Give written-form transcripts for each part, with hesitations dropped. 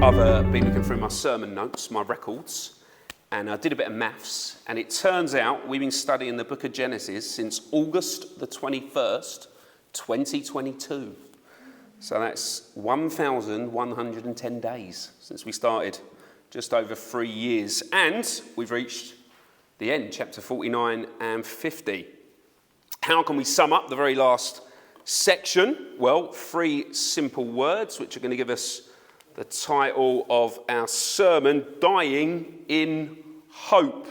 I've been looking through my sermon notes, my records, and I did a bit of maths, and it turns out we've been studying the book of Genesis since August the 21st, 2022. So that's 1,110 days since we started, just over 3 years. And we've reached the end, chapter 49 and 50. How can we sum up the very last section? Well, 3 simple words, which are going to give us the title of our sermon, Dying in Hope.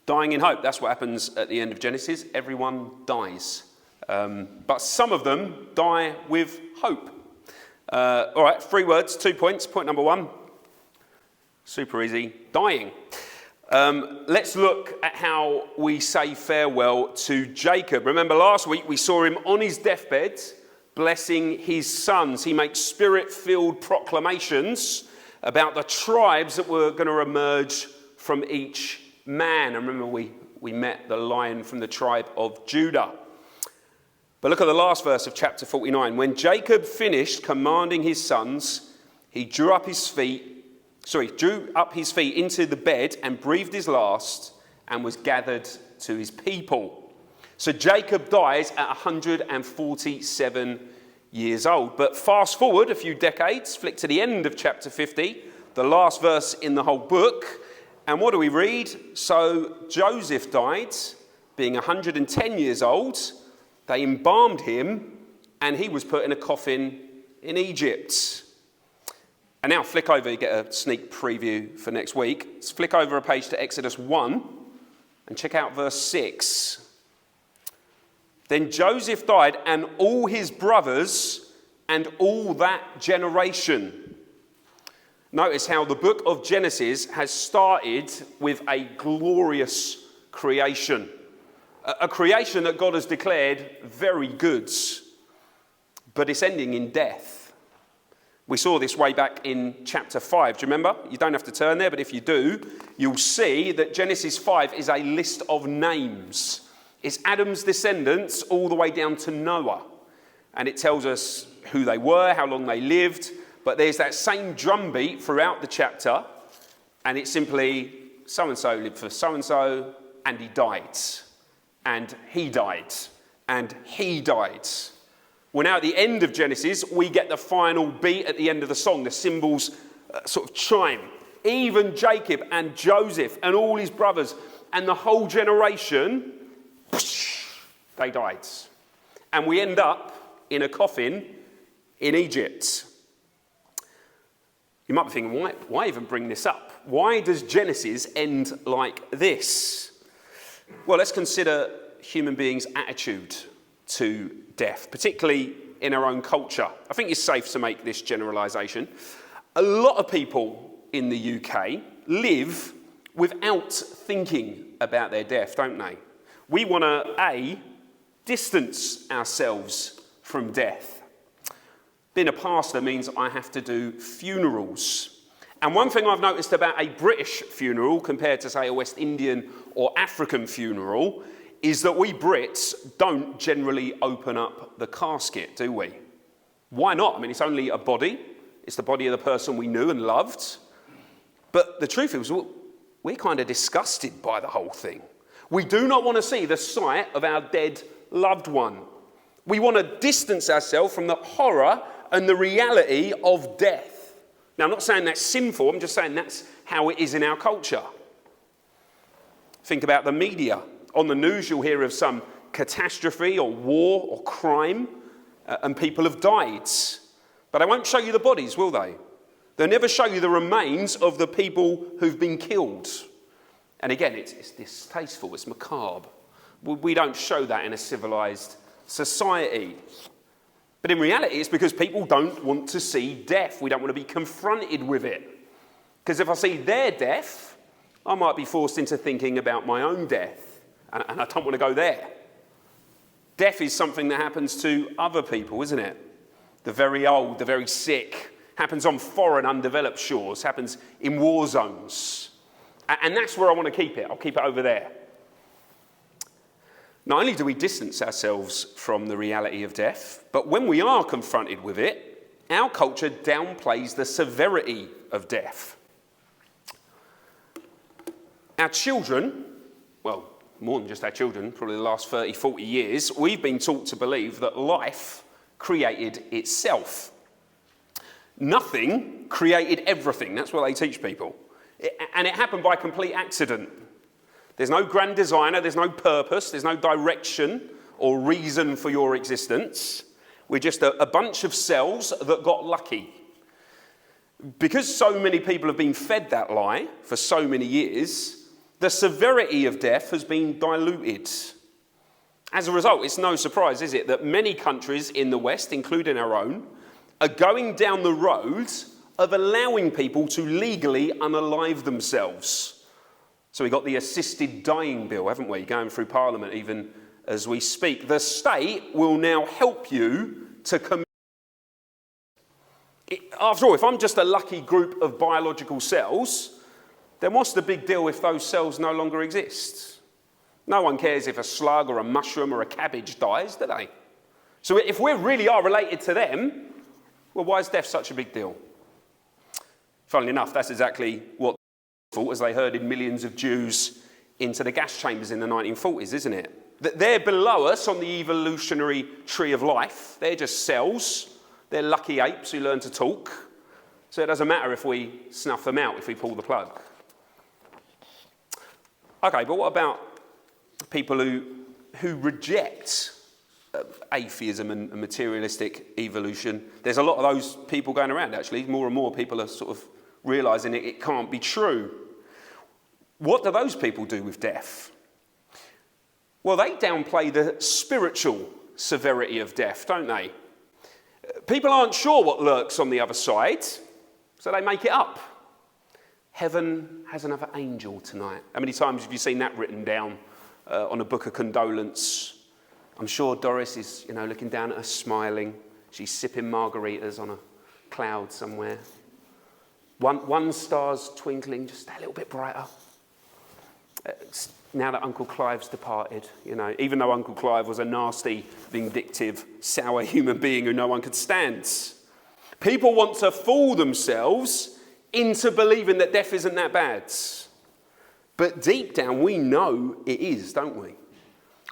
Dying in hope. That's what happens at the end of Genesis. Everyone dies. But some of them die with hope. All right, 3 words, 2 points. Point number 1, super easy, dying. Let's look at how we say farewell to Jacob. Remember last week we saw him on his deathbed blessing his sons. He makes spirit-filled proclamations about the tribes that were going to emerge from each man. And remember we met the lion from the tribe of Judah. But look at the last verse of chapter 49. When Jacob finished commanding his sons, he drew up his feet into the bed and breathed his last and was gathered to his people. So Jacob dies at 147 years old. But fast forward a few decades, flick to the end of chapter 50, the last verse in the whole book. And what do we read? So Joseph died, being 110 years old. They embalmed him, and he was put in a coffin in Egypt. And now flick over, you get a sneak preview for next week. Let's flick over a page to Exodus 1 and check out verse 6. Then Joseph died, and all his brothers and all that generation. Notice how the book of Genesis has started with a glorious creation. A creation that God has declared very good, but it's ending in death. We saw this way back in chapter 5. Do you remember? You don't have to turn there, but if you do, you'll see that Genesis 5 is a list of names. It's Adam's descendants all the way down to Noah. And it tells us who they were, how long they lived. But there's that same drumbeat throughout the chapter. And it's simply so-and-so lived for so-and-so, and he died. And he died. And he died. Well, now at the end of Genesis, we get the final beat at the end of the song. The cymbals sort of chime. Even Jacob and Joseph and all his brothers and the whole generation, they died. And we end up in a coffin in Egypt. You might be thinking, why even bring this up? Why does Genesis end like this? Well, let's consider human beings' attitude to death, particularly in our own culture. I think it's safe to make this generalisation. A lot of people in the UK live without thinking about their death, don't they? We want to, distance ourselves from death. Being a pastor means I have to do funerals. And one thing I've noticed about a British funeral compared to, say, a West Indian or African funeral is that we Brits don't generally open up the casket, do we? Why not? I mean, it's only a body. It's the body of the person we knew and loved. But the truth is, we're kind of disgusted by the whole thing. We do not want to see the sight of our dead loved one. We want to distance ourselves from the horror and the reality of death. Now, I'm not saying that's sinful. I'm just saying that's how it is in our culture. Think about the media. On the news, you'll hear of some catastrophe or war or crime, and people have died. But they won't show you the bodies, will they? They'll never show you the remains of the people who've been killed. And again, it's distasteful, it's macabre. We don't show that in a civilised society. But in reality, it's because people don't want to see death. We don't want to be confronted with it. Because if I see their death, I might be forced into thinking about my own death. And I don't want to go there. Death is something that happens to other people, isn't it? The very old, the very sick. Happens on foreign, undeveloped shores. Happens in war zones. And that's where I want to keep it. I'll keep it over there. Not only do we distance ourselves from the reality of death, but when we are confronted with it, our culture downplays the severity of death. Our children, well, more than just our children, probably the last 30, 40 years, we've been taught to believe that life created itself. Nothing created everything. That's what they teach people. And it happened by complete accident. There's no grand designer, there's no purpose, there's no direction or reason for your existence. We're just a bunch of cells that got lucky. Because so many people have been fed that lie for so many years, the severity of death has been diluted. As a result, it's no surprise, is it, that many countries in the West, including our own, are going down the road of allowing people to legally unalive themselves. So we've got the assisted dying bill, haven't we, going through Parliament even as we speak. The state will now help you to commit. After all, if I'm just a lucky group of biological cells, then what's the big deal if those cells no longer exist? No one cares if a slug or a mushroom or a cabbage dies, do they? So if we really are related to them, well, why is death such a big deal? Funnily enough, that's exactly what they thought as they herded millions of Jews into the gas chambers in the 1940s, isn't it? That they're below us on the evolutionary tree of life. They're just cells. They're lucky apes who learn to talk. So it doesn't matter if we snuff them out, if we pull the plug. Okay, but what about people who reject atheism and materialistic evolution? There's a lot of those people going around, actually. More and more people are sort of realising it can't be true. What do those people do with death? Well, they downplay the spiritual severity of death, don't they? People aren't sure what lurks on the other side, so they make it up. Heaven has another angel tonight. How many times have you seen that written down on a book of condolence? I'm sure Doris is, looking down at us, smiling. She's sipping margaritas on a cloud somewhere. One star's twinkling just a little bit brighter. Now that Uncle Clive's departed, even though Uncle Clive was a nasty, vindictive, sour human being who no one could stand. People want to fool themselves into believing that death isn't that bad. But deep down, we know it is, don't we?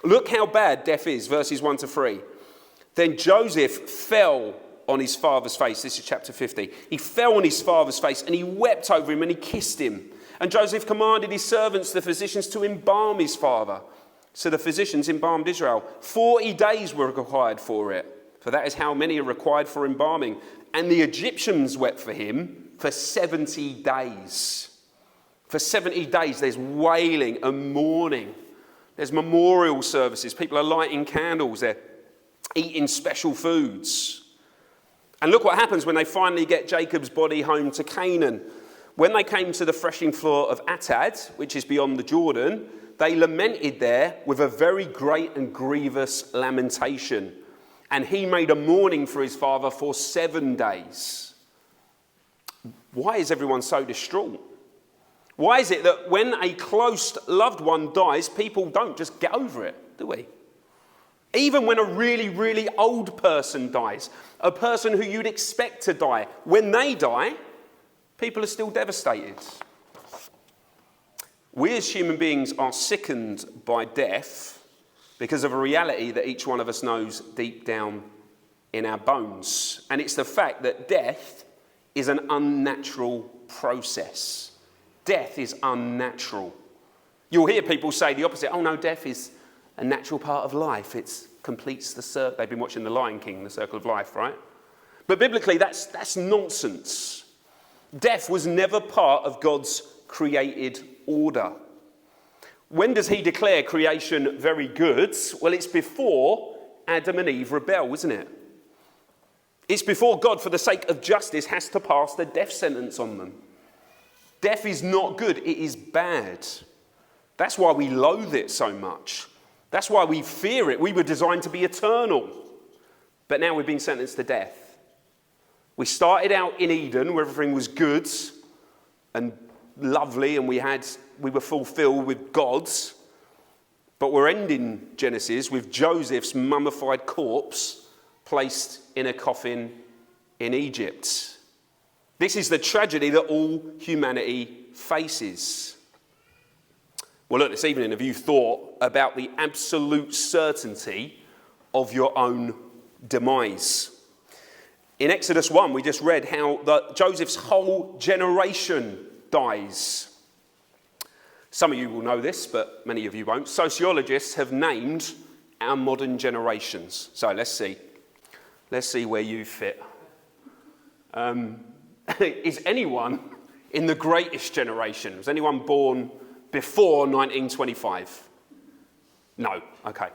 Look how bad death is, verses 1 to 3. Then Joseph fell on his father's face. This is chapter 50. He fell on his father's face and he wept over him and he kissed him. And Joseph commanded his servants, the physicians, to embalm his father. So the physicians embalmed Israel. 40 days were required for it, for that is how many are required for embalming. And the Egyptians wept for him for 70 days. For 70 days there's wailing and mourning. There's memorial services. People are lighting candles. They're eating special foods. And look what happens when they finally get Jacob's body home to Canaan. When they came to the threshing floor of Atad, which is beyond the Jordan, they lamented there with a very great and grievous lamentation. And he made a mourning for his father for 7 days. Why is everyone so distraught? Why is it that when a close loved one dies, people don't just get over it, do we? Even when a really, really old person dies, a person who you'd expect to die, when they die, people are still devastated. We as human beings are sickened by death because of a reality that each one of us knows deep down in our bones. And it's the fact that death is an unnatural process. Death is unnatural. You'll hear people say the opposite. Oh no, death is a natural part of life. It completes the circle. They've been watching The Lion King, the circle of life, right? But biblically, that's nonsense. Death was never part of God's created order. When does he declare creation very good? Well, it's before Adam and Eve rebel, isn't it? It's before God, for the sake of justice, has to pass the death sentence on them. Death is not good, it is bad. That's why we loathe it so much. That's why we fear it. We were designed to be eternal. But now we've been sentenced to death. We started out in Eden where everything was good and lovely and we were fulfilled with God's. But we're ending Genesis with Joseph's mummified corpse placed in a coffin in Egypt. This is the tragedy that all humanity faces. Well, look, this evening, have you thought about the absolute certainty of your own demise? In Exodus 1, we just read how Joseph's whole generation dies. Some of you will know this, but many of you won't. Sociologists have named our modern generations. So let's see. Let's see where you fit. Is anyone in the greatest generation? Was anyone born before 1925? No. Okay.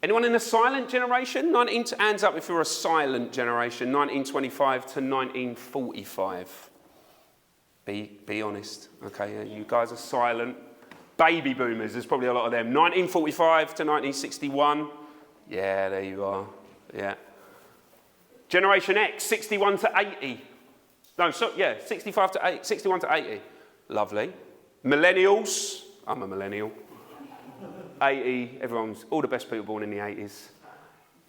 Anyone in the silent generation? Hands up if you're a silent generation, 1925 to 1945. Be honest. Okay, yeah, you guys are silent. Baby boomers, there's probably a lot of them. 1945 to 1961. Yeah, there you are. Yeah. Generation X, 61 to 80. No, 61 to 80. Lovely. Millennials. I'm a millennial. 80, all the best people born in the 80s.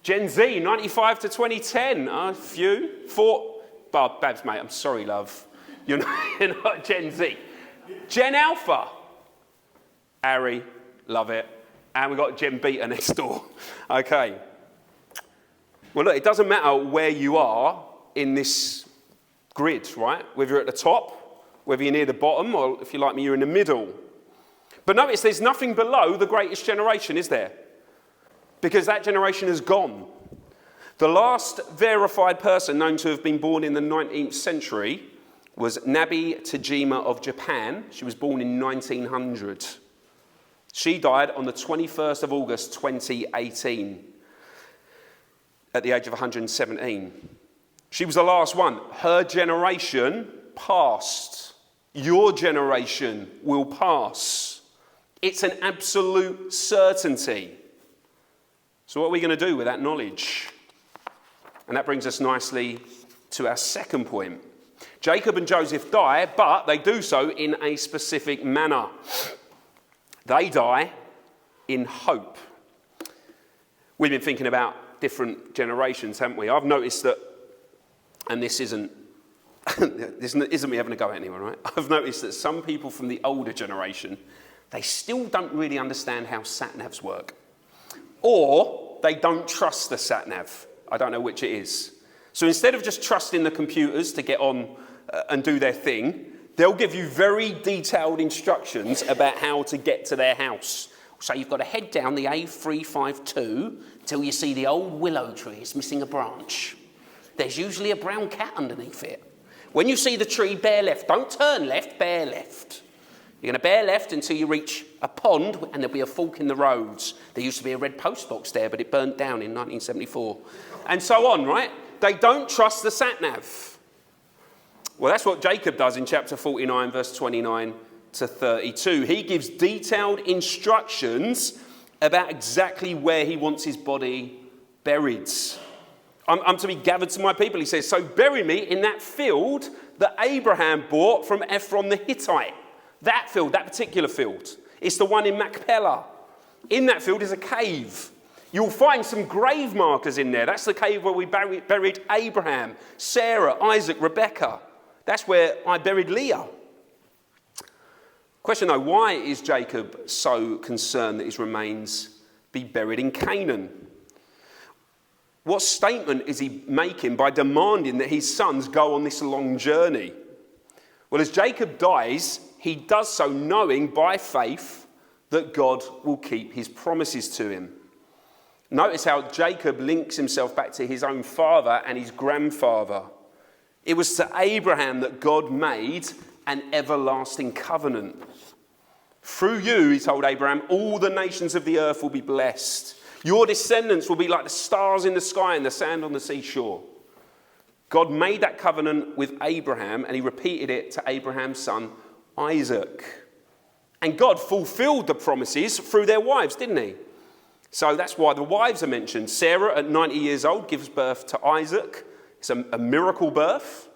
Gen Z, 95 to 2010. A few. Babs, mate, I'm sorry, love. You're not Gen Z. Gen Alpha. Harry, love it. And we've got Gen Beta next door. Okay. Well, look, it doesn't matter where you are in this grid, right? Whether you're at the top, whether you're near the bottom, or if you're like me, you're in the middle. But notice there's nothing below the greatest generation, is there? Because that generation has gone. The last verified person known to have been born in the 19th century was Nabi Tajima of Japan. She was born in 1900. She died on the 21st of August 2018 at the age of 117. She was the last one. Her generation passed. Your generation will pass. It's an absolute certainty. So what are we going to do with that knowledge? And that brings us nicely to our second point. Jacob and Joseph die, but they do so in a specific manner. They die in hope. We've been thinking about different generations, haven't we? I've noticed that, and this isn't me having a go at anyone, right? I've noticed that some people from the older generation, they still don't really understand how sat-navs work. Or they don't trust the sat-nav. I don't know which it is. So instead of just trusting the computers to get on and do their thing, they'll give you very detailed instructions about how to get to their house. So you've got to head down the A352 till you see the old willow tree. It's missing a branch. There's usually a brown cat underneath it. When you see the tree, bear left. Don't turn left, bear left. You're going to bear left until you reach a pond and there'll be a fork in the roads. There used to be a red post box there, but it burnt down in 1974. And so on, right? They don't trust the sat-nav. Well, that's what Jacob does in chapter 49, verse 29 to 32. He gives detailed instructions about exactly where he wants his body buried. I'm to be gathered to my people, he says. So bury me in that field that Abraham bought from Ephron the Hittite. That field, that particular field, it's the one in Machpelah. In that field is a cave. You'll find some grave markers in there. That's the cave where we buried Abraham, Sarah, Isaac, Rebecca. That's where I buried Leah. Question though, why is Jacob so concerned that his remains be buried in Canaan? What statement is he making by demanding that his sons go on this long journey? Well, as Jacob dies, he does so knowing by faith that God will keep his promises to him. Notice how Jacob links himself back to his own father and his grandfather. It was to Abraham that God made an everlasting covenant. Through you, he told Abraham, all the nations of the earth will be blessed. Your descendants will be like the stars in the sky and the sand on the seashore. God made that covenant with Abraham and he repeated it to Abraham's son, Isaac. And God fulfilled the promises through their wives, didn't he? So that's why the wives are mentioned. Sarah, at 90 years old, gives birth to Isaac. It's a miracle birth.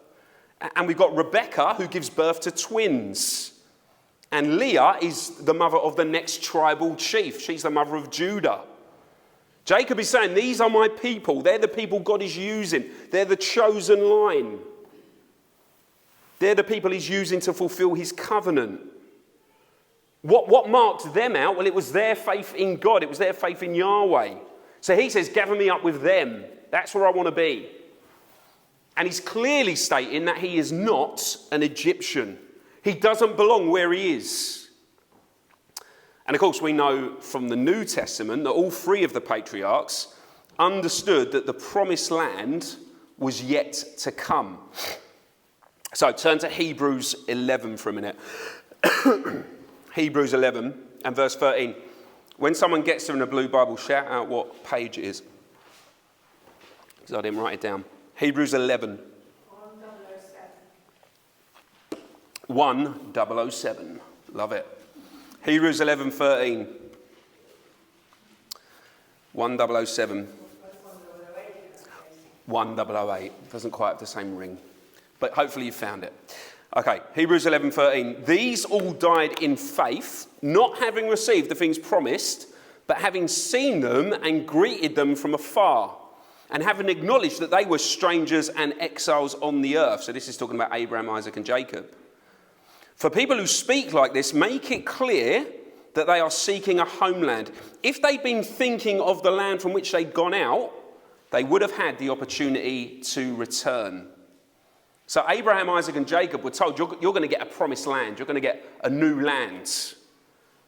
And we've got Rebecca, who gives birth to twins. And Leah is the mother of the next tribal chief. She's the mother of Judah. Jacob is saying, these are my people. They're the people God is using. They're the chosen line. They're the people he's using to fulfill his covenant. What marked them out? Well, it was their faith in God. It was their faith in Yahweh. So he says, gather me up with them. That's where I want to be. And he's clearly stating that he is not an Egyptian. He doesn't belong where he is. And of course, we know from the New Testament that all three of the patriarchs understood that the promised land was yet to come. So turn to Hebrews 11 for a minute. Hebrews 11 and verse 13. When someone gets there in a blue Bible, shout out what page it is. Because I didn't write it down. Hebrews 11. 1007. Love it. Hebrews 11:13. 1007. 1008. Doesn't quite have the same ring. But hopefully you found it. Okay, Hebrews 11:13. These all died in faith, not having received the things promised, but having seen them and greeted them from afar, and having acknowledged that they were strangers and exiles on the earth. So this is talking about Abraham, Isaac, and Jacob. For people who speak like this, make it clear that they are seeking a homeland. If they'd been thinking of the land from which they'd gone out, they would have had the opportunity to return. So Abraham, Isaac, and Jacob were told, you're going to get a promised land. You're going to get a new land.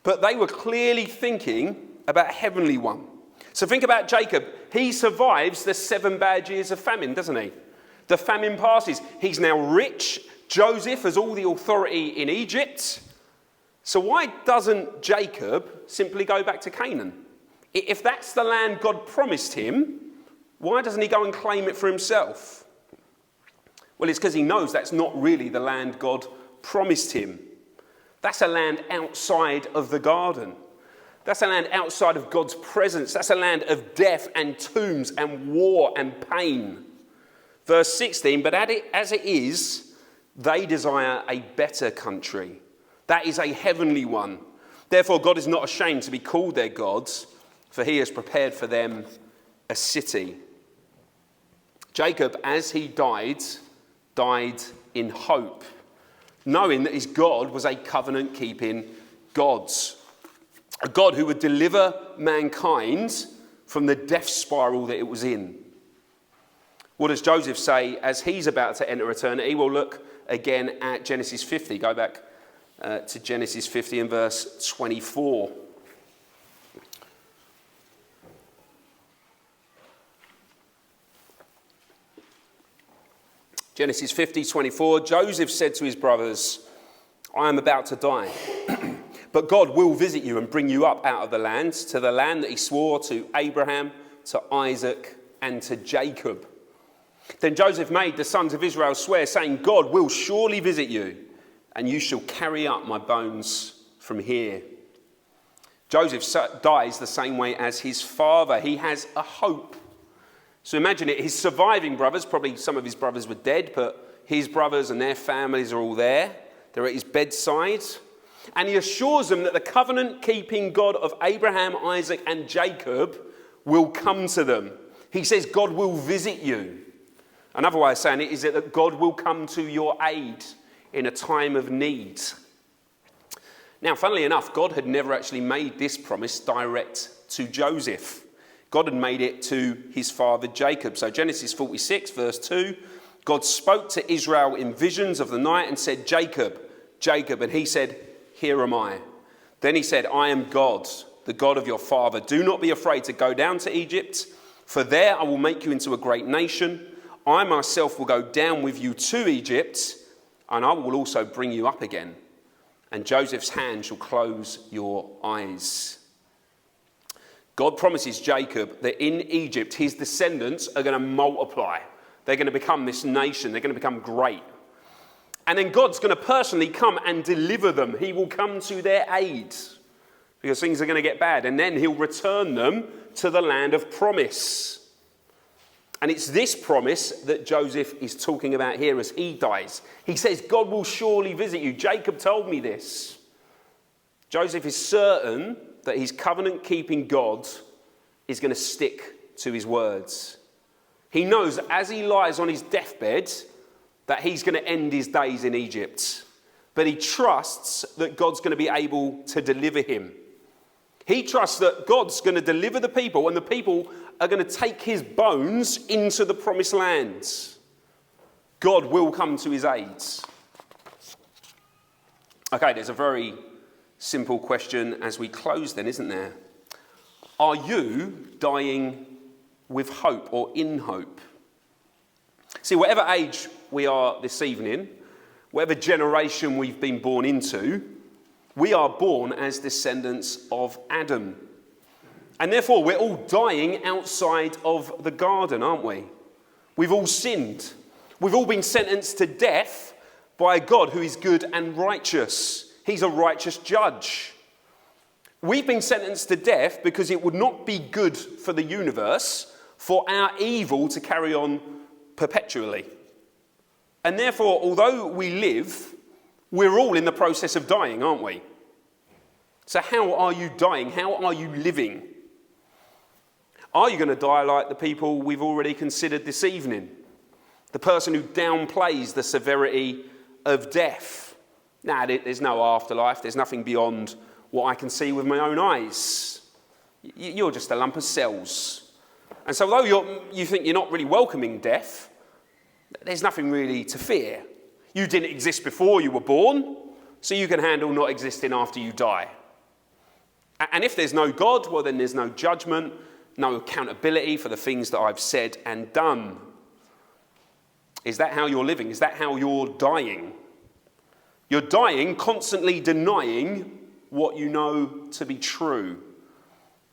But they were clearly thinking about a heavenly one. So think about Jacob. He survives the 7 bad years of famine, doesn't he? The famine passes. He's now rich. Joseph has all the authority in Egypt. So why doesn't Jacob simply go back to Canaan? If that's the land God promised him, why doesn't he go and claim it for himself? Well, it's because he knows that's not really the land God promised him. That's a land outside of the garden. That's a land outside of God's presence. That's a land of death and tombs and war and pain. Verse 16, but as it is, they desire a better country. That is a heavenly one. Therefore, God is not ashamed to be called their gods, for he has prepared for them a city. Jacob, as he died in hope, knowing that his God was a covenant-keeping God. A God who would deliver mankind from the death spiral that it was in. What does Joseph say as he's about to enter eternity? We'll look again at Genesis 50. Go back to Genesis 50 and verse 24. Genesis 50:24. Joseph said to his brothers, I am about to die, but God will visit you and bring you up out of the land, to the land that he swore to Abraham, to Isaac, and to Jacob. Then Joseph made the sons of Israel swear, saying, God will surely visit you, and you shall carry up my bones from here. Joseph dies the same way as his father. He has a hope. So imagine it, his surviving brothers, probably some of his brothers were dead, but his brothers and their families are all there. They're at his bedside. And he assures them that the covenant-keeping God of Abraham, Isaac, and Jacob will come to them. He says God will visit you. Another way of saying it is that God will come to your aid in a time of need. Now, funnily enough, God had never actually made this promise direct to Joseph. God had made it to his father Jacob. So Genesis 46, verse 2, God spoke to Israel in visions of the night and said, Jacob, Jacob. And he said, here am I. Then he said, I am God, the God of your father. Do not be afraid to go down to Egypt, for there I will make you into a great nation. I myself will go down with you to Egypt, and I will also bring you up again. And Joseph's hand shall close your eyes. God promises Jacob that in Egypt, his descendants are going to multiply. They're going to become this nation. They're going to become great. And then God's going to personally come and deliver them. He will come to their aid because things are going to get bad. And then he'll return them to the land of promise. And it's this promise that Joseph is talking about here as he dies. He says, God will surely visit you. Jacob told me this. Joseph is certain that his covenant-keeping God is going to stick to his words. He knows as he lies on his deathbed that he's going to end his days in Egypt. But he trusts that God's going to be able to deliver him. He trusts that God's going to deliver the people, and the people are going to take his bones into the promised land. God will come to his aid. Okay, there's a very simple question as we close then, isn't there? Are you dying with hope or in hope? See, whatever age we are this evening, whatever generation we've been born into, we are born as descendants of Adam. And therefore, we're all dying outside of the garden, aren't we? We've all sinned. We've all been sentenced to death by a God who is good and righteous. He's a righteous judge. We've been sentenced to death because it would not be good for the universe for our evil to carry on perpetually. And therefore, although we live, we're all in the process of dying, aren't we? So how are you dying? How are you living? Are you going to die like the people we've already considered this evening? The person who downplays the severity of death. Nah, there's no afterlife. There's nothing beyond what I can see with my own eyes. You're just a lump of cells. And so although you think you're not really welcoming death, there's nothing really to fear. You didn't exist before you were born, so you can handle not existing after you die. And if there's no God, well then there's no judgment, no accountability for the things that I've said and done. Is that how you're living? Is that how you're dying? You're dying constantly denying what you know to be true.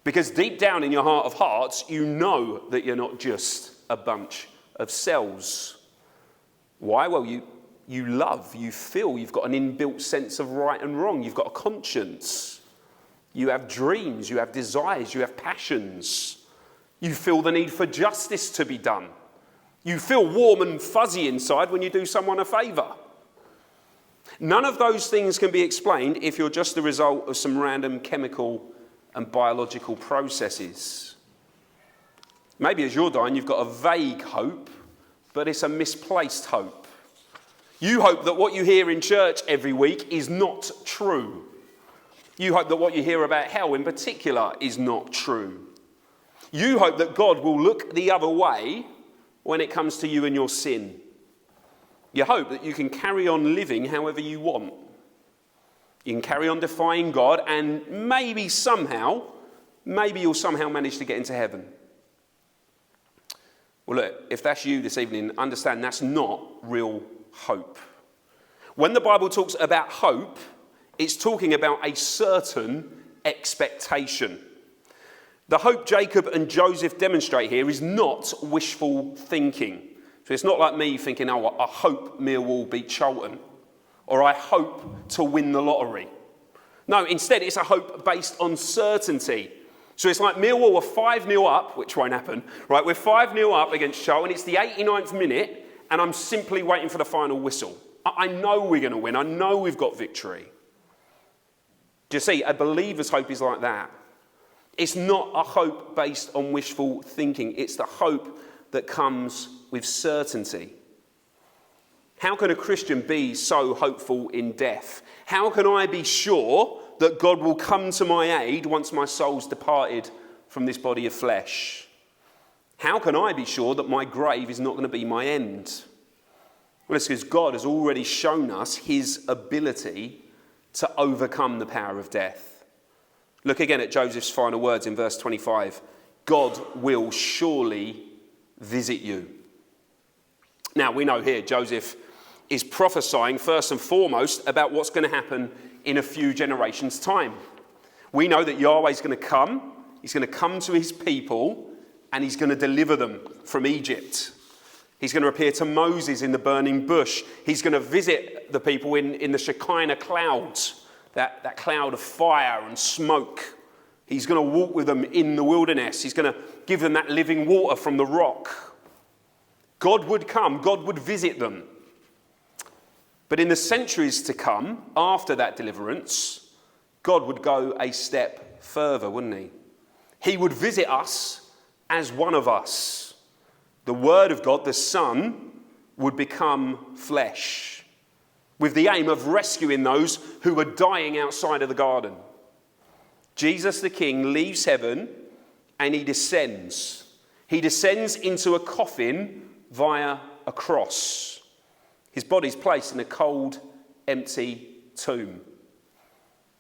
Because deep down in your heart of hearts, you know that you're not just a bunch of cells. Why? Well, you love, you feel, you've got an inbuilt sense of right and wrong. You've got a conscience. You have dreams, you have desires, you have passions. You feel the need for justice to be done. You feel warm and fuzzy inside when you do someone a favour. None of those things can be explained if you're just the result of some random chemical and biological processes. Maybe as you're dying, you've got a vague hope, but it's a misplaced hope. You hope that what you hear in church every week is not true. You hope that what you hear about hell in particular is not true. You hope that God will look the other way when it comes to you and your sin. You hope that you can carry on living however you want. You can carry on defying God, and maybe you'll somehow manage to get into heaven. Well, look, if that's you this evening, understand that's not real hope. When the Bible talks about hope, it's talking about a certain expectation. The hope Jacob and Joseph demonstrate here is not wishful thinking. So it's not like me thinking, oh, I hope Millwall beat Charlton, or I hope to win the lottery. No, instead it's a hope based on certainty. So it's like Millwall were 5-0 up, which won't happen, right? We're 5-0 up against Charlton. It's the 89th minute, and I'm simply waiting for the final whistle. I know we're going to win. I know we've got victory. Do you see? A believer's hope is like that. It's not a hope based on wishful thinking. It's the hope that comes with certainty. How can a Christian be so hopeful in death? How can I be sure that God will come to my aid once my soul's departed from this body of flesh? How can I be sure that my grave is not going to be my end? Well, it's because God has already shown us his ability to overcome the power of death. Look again at Joseph's final words in verse 25. God will surely visit you. Now, we know here Joseph is prophesying first and foremost about what's going to happen in a few generations' time. We know that Yahweh's going to come. He's going to come to his people and he's going to deliver them from Egypt. He's going to appear to Moses in the burning bush. He's going to visit the people in the Shekinah clouds, that cloud of fire and smoke. He's going to walk with them in the wilderness. He's going to give them that living water from the rock. God would come. God would visit them. But in the centuries to come, after that deliverance, God would go a step further, wouldn't he? He would visit us as one of us. The Word of God, the Son, would become flesh, with the aim of rescuing those who were dying outside of the garden. Jesus the King leaves heaven and he descends. He descends into a coffin via a cross. His body's placed in a cold, empty tomb.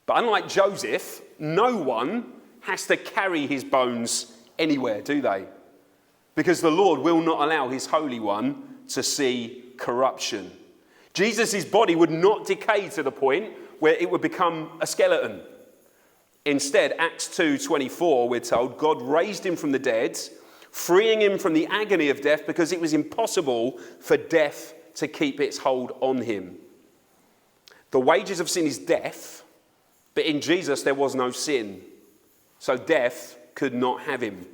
But unlike Joseph, no one has to carry his bones anywhere, do they? Because the Lord will not allow his Holy One to see corruption. Jesus' body would not decay to the point where it would become a skeleton. Instead, Acts 2:24, we're told, God raised him from the dead, freeing him from the agony of death because it was impossible for death to keep its hold on him. The wages of sin is death, but in Jesus there was no sin, so death could not have him.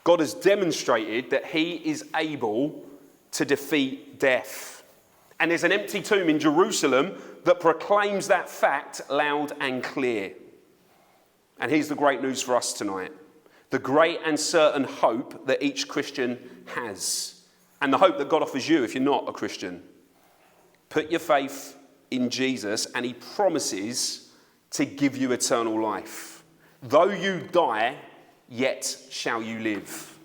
God has demonstrated that he is able to defeat death. And there's an empty tomb in Jerusalem that proclaims that fact loud and clear. And here's the great news for us tonight. The great and certain hope that each Christian has. And the hope that God offers you if you're not a Christian. Put your faith in Jesus and he promises to give you eternal life. Though you die, yet shall you live.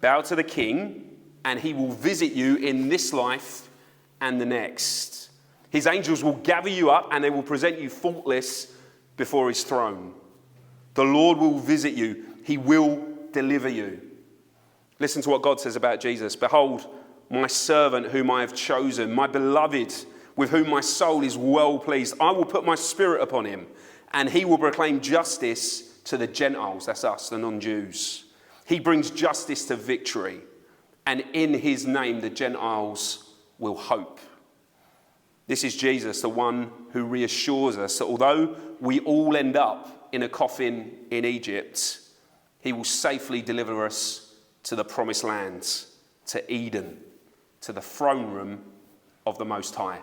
Bow to the King and he will visit you in this life and the next. His angels will gather you up and they will present you faultless before his throne. The Lord will visit you. He will deliver you. Listen to what God says about Jesus. Behold, my servant whom I have chosen, my beloved, with whom my soul is well pleased. I will put my spirit upon him, and he will proclaim justice to the Gentiles. That's us, the non-Jews. He brings justice to victory, and in his name the Gentiles will hope. This is Jesus, the one who reassures us that although we all end up in a coffin in Egypt, he will safely deliver us to the promised land, to Eden, to the throne room of the Most High.